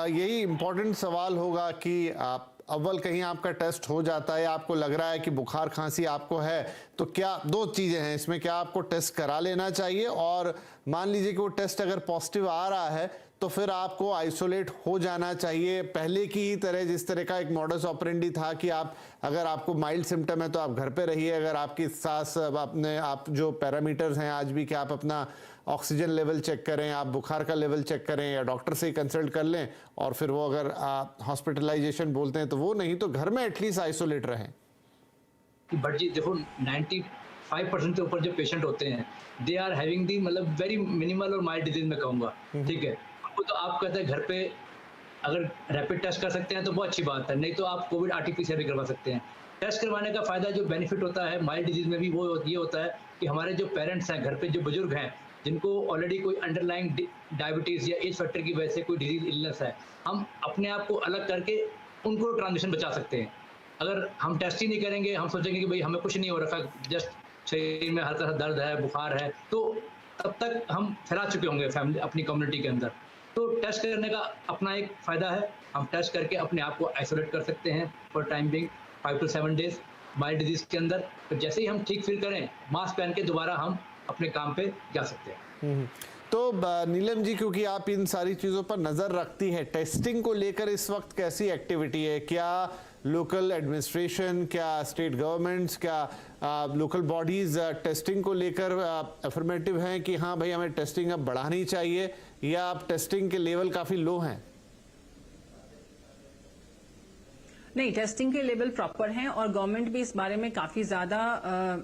यही इम्पोर्टेंट सवाल होगा कि आप अव्वल कहीं आपका टेस्ट हो जाता है, आपको लग रहा है कि बुखार खांसी आपको है, तो क्या दो चीज़ें हैं इसमें, क्या आपको टेस्ट करा लेना चाहिए, और मान लीजिए कि वो टेस्ट अगर पॉजिटिव आ रहा है तो फिर आपको आइसोलेट हो जाना चाहिए पहले की ही तरह, जिस तरह का एक मॉडस ऑपरेंडी था कि आप अगर आपको माइल्ड सिम्टम है तो आप घर पे रहिए, अगर आपकी सांस अपने आप जो पैरामीटर्स हैं आज भी कि आप अपना ऑक्सीजन लेवल चेक करें, आप बुखार का लेवल चेक करें या डॉक्टर से ही कंसल्ट कर लें, और फिर वो अगर हॉस्पिटलाइजेशन बोलते हैं तो वो, नहीं तो घर में एटलीस्ट आइसोलेट रहें। बट जी देखो 95% से ऊपर जो पेशेंट होते हैं दे आर हैविंग दी मतलब वेरी मिनिमल और माइल्ड डिजीज में कहूँगा, ठीक है। वो तो आप कहते हैं घर पे अगर रैपिड टेस्ट कर सकते हैं तो बहुत अच्छी बात है, नहीं तो आप कोविड आरटीपीसीआर भी करवा सकते हैं। टेस्ट करवाने का फायदा जो बेनिफिट होता है माइल्ड डिजीज में भी वो ये होता है कि हमारे जो पेरेंट्स हैं घर पे, जो बुजुर्ग हैं जिनको ऑलरेडी कोई अंडरलाइंग डायबिटीज या एज फैक्टर की वजह से कोई डिजीज इलनेस है, हम अपने आप को अलग करके उनको ट्रांसमिशन बचा सकते हैं। अगर हम टेस्ट ही नहीं करेंगे, हम सोचेंगे कि भाई हमें कुछ नहीं हो रखा, जस्ट शरीर में हल्का सा दर्द है, बुखार है, तो तब तक हम फैला चुके होंगे फैमिली अपनी कम्युनिटी के अंदर। तो टेस्ट करने का अपना एक फ़ायदा है, हम टेस्ट करके अपने आप को आइसोलेट कर सकते हैं for time being 5 to 7 days mild disease के अंदर। तो जैसे ही हम ठीक फील करें, मास्क पहन के दोबारा हम अपने काम पे जा सकते हैं। तो नीलम जी, क्योंकि आप इन सारी चीज़ों पर नज़र रखती है, टेस्टिंग को लेकर इस वक्त कैसी एक्टिविटी है? क्या लोकल एडमिनिस्ट्रेशन, क्या स्टेट गवर्नमेंट्स, क्या लोकल बॉडीज़ टेस्टिंग को लेकर अफर्मेटिव हैं कि हाँ भाई हमें टेस्टिंग अब बढ़ानी चाहिए, या अब टेस्टिंग के लेवल काफ़ी लो हैं? नहीं, टेस्टिंग के लेवल प्रॉपर हैं और गवर्नमेंट भी इस बारे में काफी ज्यादा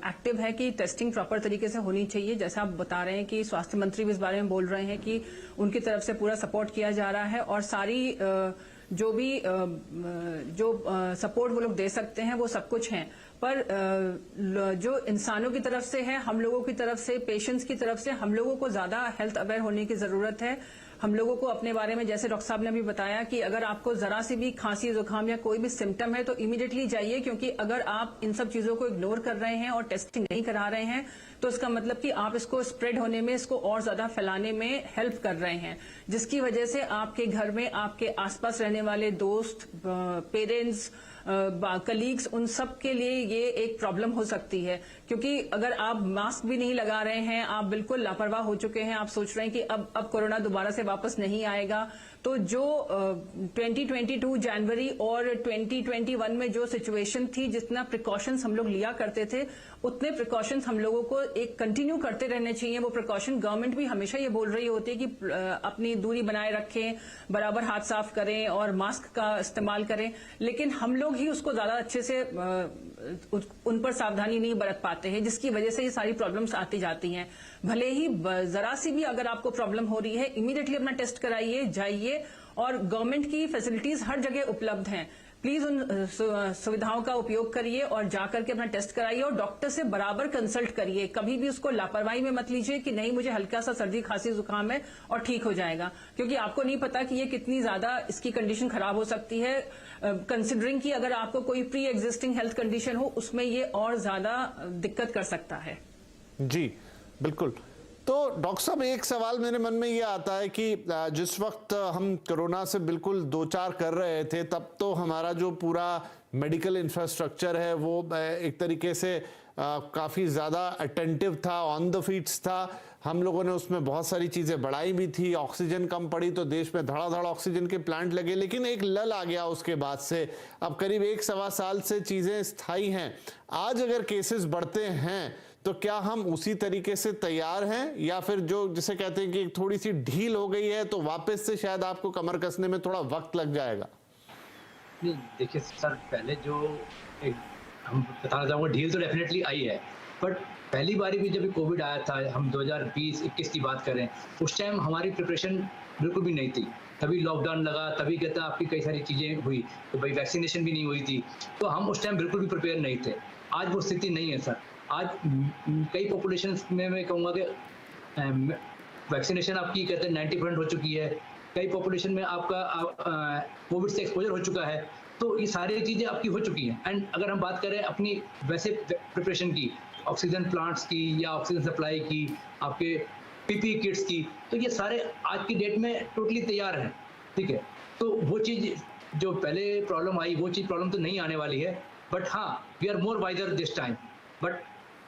एक्टिव है कि टेस्टिंग प्रॉपर तरीके से होनी चाहिए। जैसा आप बता रहे हैं कि स्वास्थ्य मंत्री भी इस बारे में बोल रहे हैं कि उनकी तरफ से पूरा सपोर्ट किया जा रहा है और सारी जो भी सपोर्ट वो लोग दे सकते हैं वो सब कुछ है। पर जो इंसानों की तरफ से है, हम लोगों की तरफ से, पेशेंट्स की तरफ से, हम लोगों को ज्यादा हेल्थ अवेयर होने की जरूरत है। हम लोगों को अपने बारे में, जैसे डॉक्टर साहब ने भी बताया कि अगर आपको जरा सी भी खांसी, जुकाम या कोई भी सिम्टम है तो इमीडिएटली जाइए, क्योंकि अगर आप इन सब चीजों को इग्नोर कर रहे हैं और टेस्टिंग नहीं करा रहे हैं तो इसका मतलब कि आप इसको स्प्रेड होने में, इसको और ज्यादा फैलाने में हेल्प कर रहे हैं, जिसकी वजह से आपके घर में आपके आसपास रहने वाले दोस्त, पेरेंट्स, कलीग्स, उन सब के लिए ये एक प्रॉब्लम हो सकती है। क्योंकि अगर आप मास्क भी नहीं लगा रहे हैं, आप बिल्कुल लापरवाह हो चुके हैं, आप सोच रहे हैं कि अब कोरोना दोबारा से वापस नहीं आएगा, तो जो 2022 जनवरी और 2021 में जो सिचुएशन थी, जितना प्रिकॉशंस हम लोग लिया करते थे, उतने प्रिकॉशंस हम लोगों को एक कंटिन्यू करते रहने चाहिए। वो प्रिकॉशन गवर्नमेंट भी हमेशा ये बोल रही होती है कि अपनी दूरी बनाए रखें, बराबर हाथ साफ करें और मास्क का इस्तेमाल करें, लेकिन हम लोग ही उसको ज्यादा अच्छे से उन पर सावधानी नहीं बरत पाते हैं, जिसकी वजह से ये सारी प्रॉब्लम्स आती जाती हैं। भले ही जरा सी भी अगर आपको प्रॉब्लम हो रही है, इमीडिएटली अपना टेस्ट कराइए, जाइए, और गवर्नमेंट की फैसिलिटीज हर जगह उपलब्ध हैं। प्लीज उन सुविधाओं का उपयोग करिए और जाकर के अपना टेस्ट कराइए और डॉक्टर से बराबर कंसल्ट करिए। कभी भी उसको लापरवाही में मत लीजिए कि नहीं मुझे हल्का सा सर्दी खांसी जुकाम है और ठीक हो जाएगा, क्योंकि आपको नहीं पता कि ये कितनी ज्यादा इसकी कंडीशन खराब हो सकती है। कंसिडरिंग कि अगर आपको कोई प्री एग्जिस्टिंग हेल्थ कंडीशन हो, उसमें ये और ज्यादा दिक्कत कर सकता है। जी बिल्कुल। तो डॉक्टर साहब, एक सवाल मेरे मन में ये आता है कि जिस वक्त हम कोरोना से बिल्कुल दो चार कर रहे थे, तब तो हमारा जो पूरा मेडिकल इंफ्रास्ट्रक्चर है वो एक तरीके से काफ़ी ज़्यादा अटेंटिव था, ऑन द फीट्स था। हम लोगों ने उसमें बहुत सारी चीज़ें बढ़ाई भी थी, ऑक्सीजन कम पड़ी तो देश में धड़ाधड़ ऑक्सीजन के प्लांट लगे, लेकिन एक लल आ गया उसके बाद से। अब करीब 1-1.25 साल से चीज़ें स्थायी हैं। आज अगर केसेस बढ़ते हैं तो क्या हम उसी तरीके से तैयार हैं, या फिर जो जिसे कहते हैं कि थोड़ी सी ढील हो गई है तो वापस से शायद आपको कमर कसने में थोड़ा वक्त लग जाएगा? नहीं देखिए सर, पहले जो हम बताना चाहूँगा, ढील तो डेफिनेटली आई है, बट पहली बारी भी जब कोविड आया था, हम 2020-21 की बात करें, उस टाइम हमारी प्रिपरेशन बिल्कुल भी नहीं थी। तभी लॉकडाउन लगा, तभी कहता आपकी कई सारी चीज़ें हुई, तो भाई वैक्सीनेशन भी नहीं हुई थी, तो हम उस टाइम बिल्कुल भी प्रिपेयर नहीं थे। आज वो स्थिति नहीं है सर। आज कई पॉपुलेशन में मैं कहूँगा कि वैक्सीनेशन आपकी कहते हैं 90% हो चुकी है। कई पॉपुलेशन में आपका कोविड से एक्सपोजर हो चुका है, तो ये सारी चीज़ें आपकी हो चुकी हैं। एंड अगर हम बात करें अपनी वैसे प्रिपरेशन की, ऑक्सीजन प्लांट्स की या ऑक्सीजन सप्लाई की, आपके पीपीई किट्स की, तो ये सारे आज की डेट में टोटली तैयार हैं, ठीक है। तो वो चीज़ जो पहले प्रॉब्लम आई वो चीज़ प्रॉब्लम तो नहीं आने वाली है, बट हाँ we are more wiser this time. But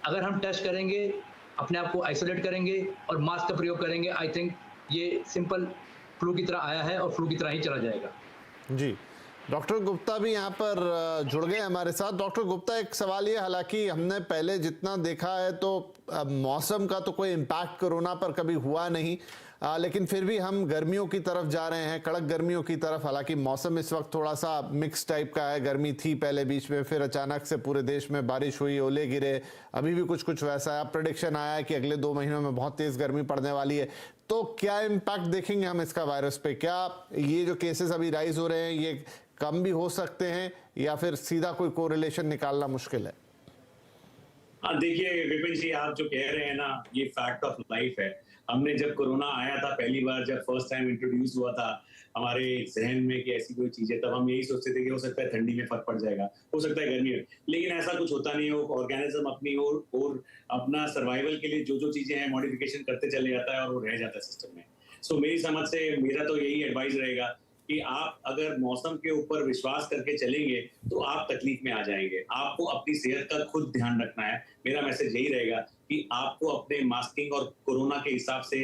अगर हम टेस्ट करेंगे, अपने आप को आइसोलेट करेंगे और मास्क का प्रयोग करेंगे, आई थिंक ये सिंपल फ्लू की तरह आया है और फ्लू की तरह ही चला जाएगा। जी, डॉक्टर गुप्ता भी यहाँ पर जुड़ गए हमारे साथ। डॉक्टर गुप्ता, एक सवाल ये, हालांकि हमने पहले जितना देखा है तो मौसम का तो कोई इम्पैक्ट कोरोना पर कभी हुआ नहीं, लेकिन फिर भी हम गर्मियों की तरफ जा रहे हैं, कड़क गर्मियों की तरफ। हालांकि मौसम इस वक्त थोड़ा सा मिक्स टाइप का है, गर्मी थी पहले बीच में, फिर अचानक से पूरे देश में बारिश हुई, ओले गिरे, अभी भी कुछ कुछ वैसा है। अब प्रेडिक्शन आया है कि अगले 2 महीनों में बहुत तेज गर्मी पड़ने वाली है। तो क्या इम्पैक्ट देखेंगे हम इसका वायरस पे? क्या ये जो केसेस अभी राइज हो रहे हैं ये कम भी हो सकते हैं या फिर सीधा कोई कोरिलेशन निकालना मुश्किल है? हाँ, देखिए विपिन जी, आप जो कह रहे हैं ना, ये फैक्ट ऑफ लाइफ है। हमने जब कोरोना आया था पहली बार, जब फर्स्ट टाइम इंट्रोड्यूस हुआ था हमारे जहन में कि ऐसी कोई चीज है, तब हम यही सोचते थे कि हो सकता है ठंडी में फर्क पड़ जाएगा, हो सकता है गर्मी में, लेकिन ऐसा कुछ होता नहीं है। वो ऑर्गेनिज्म अपनी और अपना सर्वाइवल के लिए जो जो चीजें हैं मॉडिफिकेशन करते चले जाता है और वो रह जाता है सिस्टम में। सो मेरी समझ से मेरा तो यही एडवाइस रहेगा कि आप अगर मौसम के ऊपर विश्वास करके चलेंगे तो आप तकलीफ में आ जाएंगे। आपको अपनी सेहत का खुद ध्यान रखना है। मेरा मैसेज यही रहेगा कि आपको अपने मास्किंग और कोरोना के हिसाब से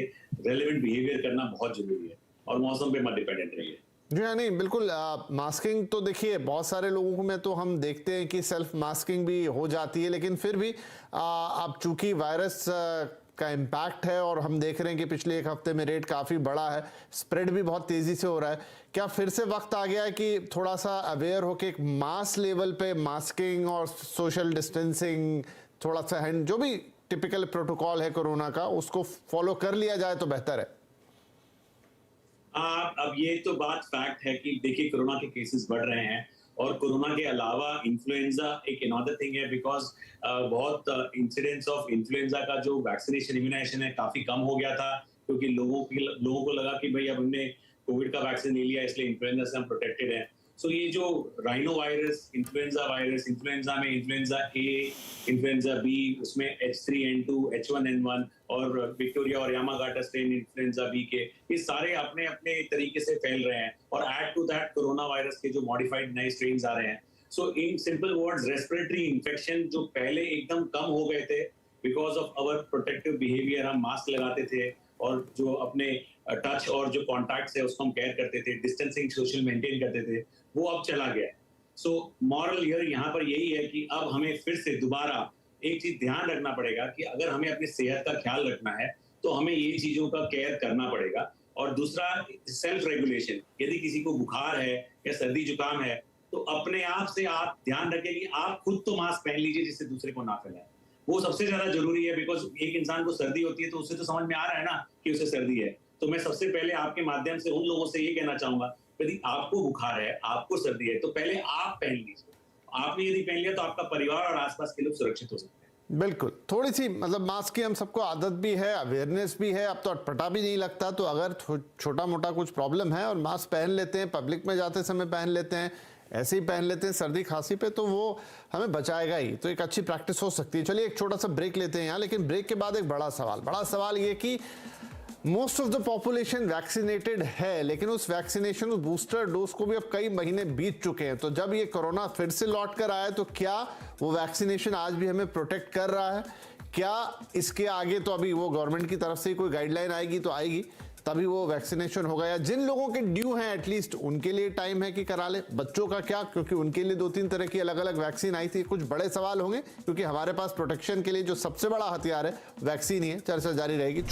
रेलेवेंट बिहेवियर करना बहुत जरूरी है और मौसम पे मत डिपेंडेंट रहिए। जी हाँ, नहीं बिल्कुल। मास्किंग तो देखिए बहुत सारे लोगों में तो हम देखते हैं कि सेल्फ मास्किंग भी हो जाती है, लेकिन फिर भी अब चूंकि वायरस का इम्पैक्ट है और हम देख रहे हैं कि पिछले 1 हफ्ते में रेट काफ़ी बड़ा है, स्प्रेड भी बहुत तेज़ी से हो रहा है, क्या फिर से वक्त आ गया है कि थोड़ा सा अवेयर होकर एक मास लेवल पे मास्किंग और सोशल डिस्टेंसिंग, थोड़ा सा हैंड, जो भी टिपिकल प्रोटोकॉल है कोरोना का, उसको फॉलो कर लिया जाए तो बेहतर है? अब ये तो बात फैक्ट है कि देखिए कोरोना के केसेस बढ़ रहे हैं और कोरोना के अलावा इन्फ्लुएंजा एक अनदर थिंग है, बिकॉज बहुत इंसिडेंस ऑफ इन्फ्लुएंजा का जो वैक्सीनेशन इम्यूनाइजेशन है काफी कम हो गया था, क्योंकि लोगों को लगा कि भाई अब हमने कोविड का वैक्सीन ले लिया इसलिए इन्फ्लुएंजा से हम प्रोटेक्टेड हैं। सो ये जो राइनो वायरस, इन्फ्लुएंजा में इन्फ्लुएंजा ए, इन्फ्लुएंजा बी, उसमें H3N2, H1N1 और विक्टोरिया और यामागाटा स्ट्रेन इन्फ्लुएंजा बी के, ये सारे अपने अपने तरीके से फैल रहे हैं और add to that coronavirus के जो मॉडिफाइड नए स्ट्रेन आ रहे हैं। So in simple words, respiratory infection जो पहले एकदम कम हो गए थे because of our protective behaviour, हम मास्क लगाते थे और जो अपने टच और जो कॉन्टैक्ट्स है उसको हम केयर करते थे, डिस्टेंसिंग सोशल मेंटेन करते थे, वो अब चला गया। सो मॉरल हियर यहाँ पर यही है कि अब हमें फिर से दोबारा एक चीज ध्यान रखना पड़ेगा कि अगर हमें अपनी सेहत का ख्याल रखना है तो हमें ये चीजों का केयर करना पड़ेगा। और दूसरा, सेल्फ रेगुलेशन। यदि किसी को बुखार है या सर्दी जुकाम है तो अपने आप से आप ध्यान रखें कि आप खुद तो मास्क पहन लीजिए जिससे दूसरे को ना फैलाए। वो सबसे ज्यादा जरूरी है, बिकॉज एक इंसान को सर्दी होती है तो उससे तो समझ में आ रहा है ना कि उसे सर्दी है। तो मैं सबसे पहले आपके माध्यम से उन लोगों से ये कहना चाहूंगा, यदि आपको बुखार है, आपको सर्दी है, तो पहले आप पहन लीजिए। आपने यदि पहन लिया तो आपका परिवार और आसपास के लोग सुरक्षित हो सकते हैं। बिल्कुल, थोड़ी सी मतलब मास्क की हम सबको आदत भी है, अवेयरनेस भी है, अब तो अटपटा भी नहीं लगता। तो अगर छोटा मोटा कुछ प्रॉब्लम है और मास्क पहन लेते हैं, पब्लिक में जाते समय पहन लेते हैं, ऐसे ही पहन लेते हैं सर्दी खांसी पे, तो वो हमें बचाएगा ही। तो एक अच्छी प्रैक्टिस हो सकती है। चलिए एक छोटा सा ब्रेक लेते हैं यहाँ, लेकिन ब्रेक के बाद एक बड़ा सवाल ये कि most of the population vaccinated है, लेकिन उस वैक्सीनेशन, उस बूस्टर डोज को भी अब कई महीने बीत चुके हैं। तो जब ये कोरोना फिर से लौट कर आया तो क्या वो वैक्सीनेशन आज भी हमें प्रोटेक्ट कर रहा है? क्या इसके आगे तो अभी वो गवर्नमेंट की तरफ से कोई गाइडलाइन आएगी तो आएगी, तभी वो वैक्सीनेशन होगा, या जिन लोगों के ड्यू हैं एटलीस्ट उनके लिए टाइम है कि करा ले। बच्चों का क्या, क्योंकि उनके लिए 2-3 तरह की अलग अलग वैक्सीन आई थी। कुछ बड़े सवाल होंगे क्योंकि हमारे पास प्रोटेक्शन के लिए जो सबसे बड़ा हथियार है वैक्सीन ही है। चर्चा जारी रहेगी।